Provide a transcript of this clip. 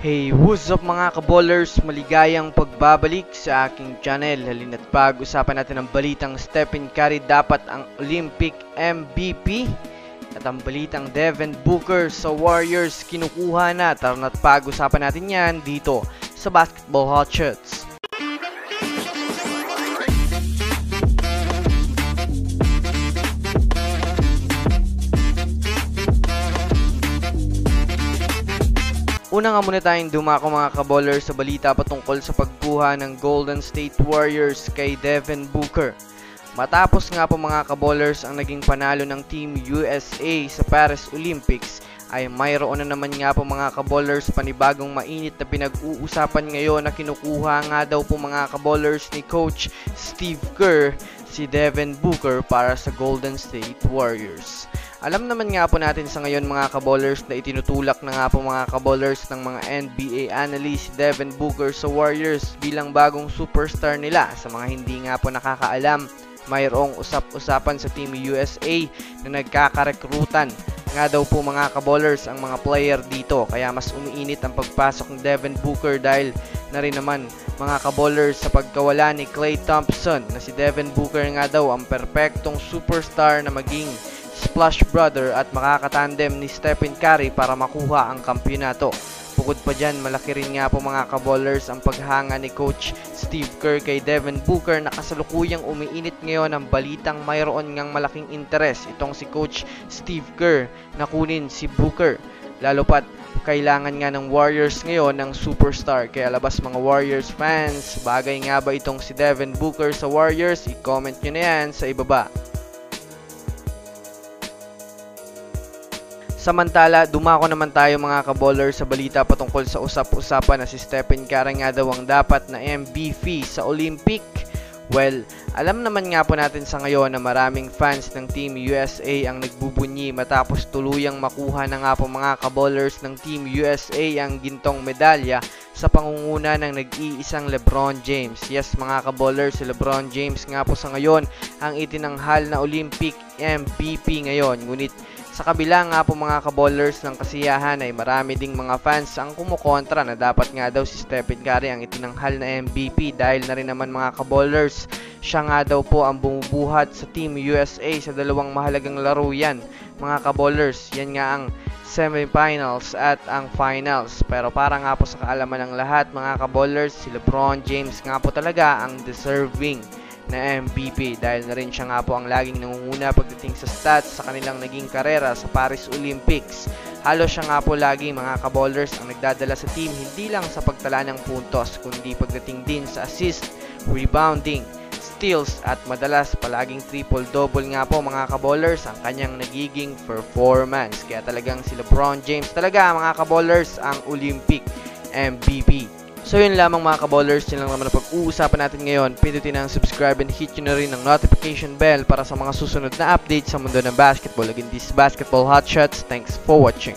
Hey, what's up mga kaballers? Maligayang pagbabalik sa aking channel. Halina't pag-usapan natin ang balitang Stephen Curry dapat ang Olympic MVP at ang balitang Devin Booker sa Warriors kinukuha na. Tara na't pag-usapan natin yan dito sa Basketball Hotshots. Una nga muna tayong dumako mga kaballers sa balita patungkol sa pagkuha ng Golden State Warriors kay Devin Booker. Matapos nga po mga kaballers ang naging panalo ng Team USA sa Paris Olympics, ay mayroon na naman nga po mga kaballers panibagong mainit na pinag-uusapan ngayon na kinukuha nga daw po mga kaballers ni Coach Steve Kerr si Devin Booker para sa Golden State Warriors. Alam naman nga po natin sa ngayon mga kaballers na itinutulak na nga po mga kaballers ng mga NBA analyst si Devin Booker sa Warriors bilang bagong superstar nila. Sa mga hindi nga po nakakaalam, mayroong usap-usapan sa Team USA na nagkakarekrutan nga daw po mga kaballers ang mga player dito, kaya mas umiinit ang pagpasok ng Devin Booker dahil na rin naman mga kaballers sa pagkawala ni Klay Thompson na si Devin Booker nga daw ang perpektong superstar na maging splash brother at makakatandem ni Stephen Curry para makuha ang kampyonato. Bukod pa dyan, malaki rin nga po mga kaballers ang paghanga ni Coach Steve Kerr kay Devin Booker na kasalukuyang umiinit ngayon ang balitang mayroon ngang malaking interes itong si Coach Steve Kerr na kunin si Booker. Lalo pat kailangan nga ng Warriors ngayon ng superstar, kaya labas mga Warriors fans, bagay nga ba itong si Devin Booker sa Warriors? I-comment nyo na yan sa ibaba. Samantala, dumako naman tayo mga kaballers sa balita patungkol sa usap-usapan na si Stephen Curry nga daw ang dapat na MVP sa Olympic. Well, alam naman nga po natin sa ngayon na maraming fans ng Team USA ang nagbubunyi matapos tuluyang makuha na nga po mga kaballers ng Team USA ang gintong medalya sa pangunguna ng nag-iisang LeBron James. Yes mga kaballers, si LeBron James nga po sa ngayon ang itinanghal na Olympic MVP ngayon. Ngunit sa kabila nga po mga kaballers ng kasiyahan ay marami ding mga fans ang kumukontra na dapat nga daw si Stephen Curry ang itinanghal na MVP dahil na rin naman mga kaballers, siya nga daw po ang bumubuhat sa Team USA sa dalawang mahalagang laro yan mga kaballers. Yan nga ang semifinals at ang finals. Pero para nga po sa kaalaman ng lahat mga kaballers, si LeBron James nga po talaga ang deserving na MVP dahil na rin siya nga po ang laging nangunguna pagdating sa stats sa kanilang naging karera sa Paris Olympics. Halos siya nga po lagi mga kaballers ang nagdadala sa team hindi lang sa pagtala ng puntos kundi pagdating din sa assist, rebounding, steals at madalas palaging triple-double nga po mga kaballers ang kanyang nagiging performance. Kaya talagang si LeBron James talaga mga kaballers ang Olympic MVP. So yun lamang mga kaballers, yun lang naman ang pag-uusapan natin ngayon. Pindutin ang subscribe and hit nyo na rin ang notification bell para sa mga susunod na updates sa mundo ng basketball. Again, this Basketball Hotshots. Thanks for watching.